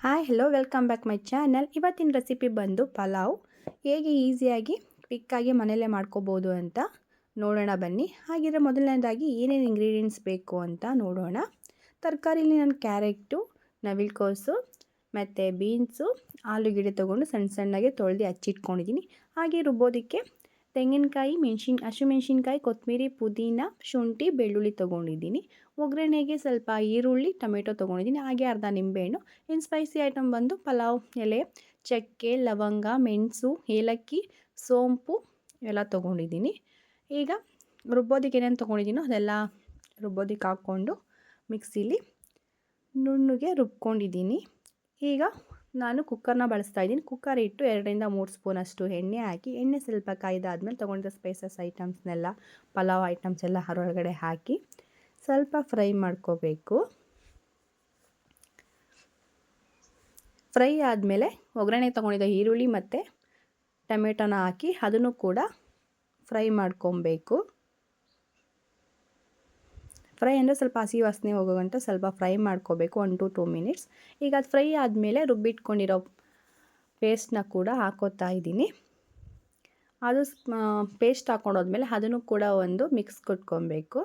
Hi hello welcome back my channel. ಇವತ್ತಿನ recipe ಬಂದು ಪಲಾವ್ ಹೇಗೆ ಈಸಿಯಾಗಿ ಕ್ವಿಕ್ಕಾಗಿ ಮನೆಯಲ್ಲೇ ಮಾಡ್ಕೋಬೋದು ಅಂತ ನೋಡೋಣ ಬನ್ನಿ. ಹಾಗಿದ್ರೆ ಮೊದಲನೇದಾಗಿ ಏನೇನು ಇಂಗ್ರೀಡಿಯೆಂಟ್ಸ್ ಬೇಕು ಅಂತ ನೋಡೋಣ. ತರಕಾರಿಲಿ ನಾನು ಕ್ಯಾರೆಟು, ನವಿಲುಕೋಸು ಮತ್ತು ಬೀನ್ಸು, ಆಲೂಗೆಡ್ಡೆ ತೊಗೊಂಡು ಸಣ್ಣ ಸಣ್ಣಗೆ ತೊಳೆದು ಹಚ್ಚಿಟ್ಕೊಂಡಿದ್ದೀನಿ. ಹಾಗೆ ರುಬ್ಬೋದಕ್ಕೆ ತೆಂಗಿನಕಾಯಿ, ಹಸಿಮೆಣ್ಸಿನ್ಕಾಯಿ, ಕೊತ್ತಂಬರಿ, ಪುದೀನ, ಶುಂಠಿ, ಬೆಳ್ಳುಳ್ಳಿ ತೊಗೊಂಡಿದ್ದೀನಿ. ಒಗ್ಗರಣೆಗೆ ಸ್ವಲ್ಪ ಈರುಳ್ಳಿ, ಟೊಮೆಟೊ ತೊಗೊಂಡಿದ್ದೀನಿ. ಹಾಗೆ ಅರ್ಧ ನಿಂಬೆಹಣ್ಣು. ಇನ್ನು ಸ್ಪೈಸಿ ಐಟಮ್ ಬಂದು ಪಲಾವ್ ಎಲೆ, ಚಕ್ಕೆ, ಲವಂಗ, ಮೆಣಸು, ಏಲಕ್ಕಿ, ಸೋಂಪು ಎಲ್ಲ ತೊಗೊಂಡಿದ್ದೀನಿ. ಈಗ ರುಬ್ಬೋದಕ್ಕೆ ಏನೇನು ತೊಗೊಂಡಿದ್ದೀನೋ ಅದೆಲ್ಲ ರುಬ್ಬೋದಕ್ಕೆ ಹಾಕ್ಕೊಂಡು ಮಿಕ್ಸಿಲಿ ನುಣ್ಣಗೆ ರುಬ್ಕೊಂಡಿದ್ದೀನಿ. ಈಗ ನಾನು ಕುಕ್ಕರ್ನ ಬಳಸ್ತಾಯಿದ್ದೀನಿ. ಕುಕ್ಕರ್ ಇಟ್ಟು 2-3 ಸ್ಪೂನಷ್ಟು ಎಣ್ಣೆ ಹಾಕಿ, ಎಣ್ಣೆ ಸ್ವಲ್ಪ ಕಾಯ್ದಾದ್ಮೇಲೆ ತೊಗೊಂಡಿರೋ ಸ್ಪೈಸಸ್ ಐಟಮ್ಸ್ನೆಲ್ಲ, ಪಲಾವ್ ಐಟಮ್ಸ್ ಎಲ್ಲ ಅದರೊಳಗಡೆ ಹಾಕಿ ಸ್ವಲ್ಪ ಫ್ರೈ ಮಾಡ್ಕೋಬೇಕು. ಫ್ರೈ ಆದಮೇಲೆ ಒಗ್ಗರಣೆ ತೊಗೊಂಡಿದ್ದ ಈರುಳ್ಳಿ ಮತ್ತು ಟೊಮೆಟೊನ ಹಾಕಿ ಅದನ್ನು ಕೂಡ ಫ್ರೈ ಮಾಡ್ಕೊಬೇಕು. ಫ್ರೈ ಅಂದರೆ ಸ್ವಲ್ಪ ಹಸಿ ವಾಸನೆ ಹೋಗೋಗಂಟ ಸ್ವಲ್ಪ ಫ್ರೈ ಮಾಡ್ಕೋಬೇಕು, 1-2 ಮಿನಿಟ್ಸ್. ಈಗ ಅದು ಫ್ರೈ ಆದಮೇಲೆ ರುಬ್ಬಿಟ್ಕೊಂಡಿರೋ ಪೇಸ್ಟನ್ನ ಕೂಡ ಹಾಕೋತಾ ಇದ್ದೀನಿ. ಅದು ಪೇಸ್ಟ್ ಹಾಕೊಂಡೋದ್ಮೇಲೆ ಅದನ್ನು ಕೂಡ ಒಂದು ಮಿಕ್ಸ್ ಕೊಟ್ಕೊಬೇಕು.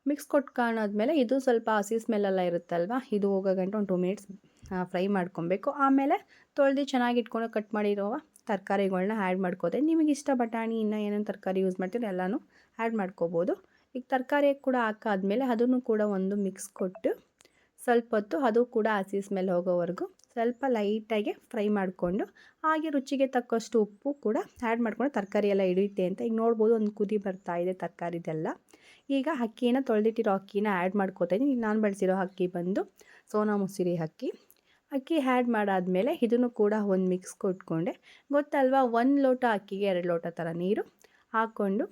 ಮಿಕ್ಸ್ ಕೊಟ್ಕೊಂಡಾದ್ಮೇಲೆ ಇದು ಸ್ವಲ್ಪ ಹಸಿ ಸ್ಮೆಲ್ಲೆಲ್ಲ ಇರುತ್ತಲ್ವ, ಇದು ಹೋಗೋಗಂಟ 2 ಮಿನಿಟ್ಸ್ ಫ್ರೈ ಮಾಡ್ಕೊಬೇಕು. ಆಮೇಲೆ ತೊಳೆದು ಚೆನ್ನಾಗಿ ಇಟ್ಕೊಂಡು ಕಟ್ ಮಾಡಿರೋ ತರಕಾರಿಗಳನ್ನ ಆ್ಯಡ್ ಮಾಡ್ಕೋದೆ. ನಿಮಗೆ ಇಷ್ಟ ಬಟಾಣಿ ಇನ್ನೂ ಏನೇನು ತರಕಾರಿ ಯೂಸ್ ಮಾಡ್ತೀರೋ ಎಲ್ಲನೂ ಆ್ಯಡ್ ಮಾಡ್ಕೋಬೋದು. ಈಗ ತರಕಾರಿ ಕೂಡ ಹಾಕಾದ್ಮೇಲೆ ಅದನ್ನು ಕೂಡ ಒಂದು ಮಿಕ್ಸ್ ಕೊಟ್ಟು ಸ್ವಲ್ಪ ಹೊತ್ತು ಅದು ಕೂಡ ಹಸಿ ಸ್ಮೆಲ್ ಹೋಗೋವರೆಗೂ ಸ್ವಲ್ಪ ಲೈಟಾಗಿ ಫ್ರೈ ಮಾಡಿಕೊಂಡು, ಹಾಗೆ ರುಚಿಗೆ ತಕ್ಕಷ್ಟು ಉಪ್ಪು ಕೂಡ ಆ್ಯಡ್ ಮಾಡ್ಕೊಂಡು ತರಕಾರಿ ಎಲ್ಲ ಹಿಡಿಯುತ್ತೆ ಅಂತ ಈಗ ನೋಡ್ಬೋದು. ಒಂದು ಕುದಿ ಬರ್ತಾ ಇದೆ ತರಕಾರಿದೆಲ್ಲ. ಈಗ ಅಕ್ಕಿನ ತೊಳೆದಿಟ್ಟಿರೋ ಅಕ್ಕಿನ ಆ್ಯಡ್ ಮಾಡ್ಕೋತಾ ಇದ್ದೀನಿ. ನಾನು ಬಳಸಿರೋ ಅಕ್ಕಿ ಬಂದು ಸೋನಾ ಮಸೂರಿ ಅಕ್ಕಿ ಆ್ಯಡ್ ಮಾಡಾದಮೇಲೆ ಇದನ್ನು ಕೂಡ ಒಂದು ಮಿಕ್ಸ್ ಕೊಟ್ಕೊಂಡೆ. ಗೊತ್ತಲ್ವ, 1 ಲೋಟ ಅಕ್ಕಿಗೆ 2 ಲೋಟ ಥರ ನೀರು ಹಾಕ್ಕೊಂಡು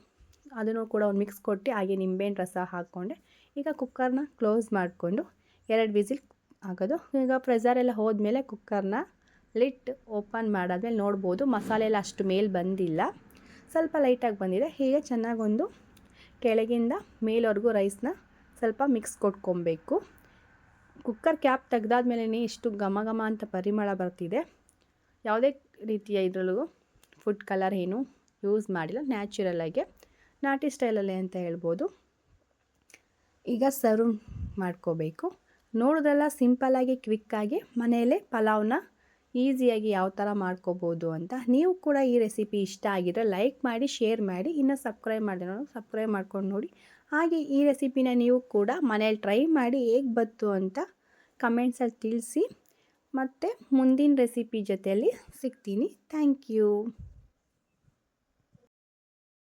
ಅದನ್ನು ಕೂಡ ಒಂದು ಮಿಕ್ಸ್ ಕೊಟ್ಟು ಹಾಗೆ ನಿಂಬೆಹಣ್ಣು ರಸ ಹಾಕ್ಕೊಂಡೆ. ಈಗ ಕುಕ್ಕರ್ನ ಕ್ಲೋಸ್ ಮಾಡಿಕೊಂಡು 2 ವಿಸಿಲ್ ಆಗೋದು. ಈಗ ಪ್ರೆಷರೆಲ್ಲ ಹೋದ್ಮೇಲೆ ಕುಕ್ಕರ್ನ ಲಿಟ್ ಓಪನ್ ಮಾಡಾದ್ಮೇಲೆ ನೋಡ್ಬೋದು ಮಸಾಲೆ ಎಲ್ಲ ಅಷ್ಟು ಮೇಲೆ ಬಂದಿಲ್ಲ, ಸ್ವಲ್ಪ ಲೈಟಾಗಿ ಬಂದಿದೆ. ಹೀಗೆ ಚೆನ್ನಾಗೊಂದು ಕೆಳಗಿಂದ ಮೇಲವರೆಗೂ ರೈಸ್ನ ಸ್ವಲ್ಪ ಮಿಕ್ಸ್ ಕೊಟ್ಕೊಬೇಕು. ಕುಕ್ಕರ್ ಕ್ಯಾಪ್ ತೆಗ್ದಾದ್ಮೇಲೆ ಎಷ್ಟು ಘಮ ಘಮ ಅಂತ ಪರಿಮಳ ಬರ್ತಿದೆ. ಯಾವುದೇ ರೀತಿಯ ಇದರಲ್ಲೂ ಫುಡ್ ಕಲರ್ ಏನು ಯೂಸ್ ಮಾಡಿಲ್ಲ, ನ್ಯಾಚುರಲಾಗೆ ನಾಟಿ ಸ್ಟೈಲಲ್ಲೇ ಅಂತ ಹೇಳ್ಬೋದು. ಈಗ ಸರ್ವ್ ಮಾಡ್ಕೋಬೇಕು. ನೋಡೋದೆಲ್ಲ ಸಿಂಪಲ್ಲಾಗಿ ಕ್ವಿಕ್ಕಾಗಿ ಮನೆಯಲ್ಲೇ ಪಲಾವ್ನ ಈಸಿಯಾಗಿ ಯಾವ ಥರ ಮಾಡ್ಕೋಬೋದು ಅಂತ. ನೀವು ಕೂಡ ಈ ರೆಸಿಪಿ ಇಷ್ಟ ಆಗಿದ್ರೆ ಲೈಕ್ ಮಾಡಿ, ಶೇರ್ ಮಾಡಿ. ಇನ್ನೂ ಸಬ್ಸ್ಕ್ರೈಬ್ ಮಾಡಿರೋ ಸಬ್ಸ್ಕ್ರೈಬ್ ಮಾಡ್ಕೊಂಡು ನೋಡಿ. ಹಾಗೆ ಈ ರೆಸಿಪಿನ ನೀವು ಕೂಡ ಮನೇಲಿ ಟ್ರೈ ಮಾಡಿ ಹೇಗೆ ಬಂತು ಅಂತ ಕಮೆಂಟ್ಸಲ್ಲಿ ತಿಳಿಸಿ. ಮತ್ತು ಮುಂದಿನ ರೆಸಿಪಿ ಜೊತೆಯಲ್ಲಿ ಸಿಗ್ತೀನಿ. Thank you.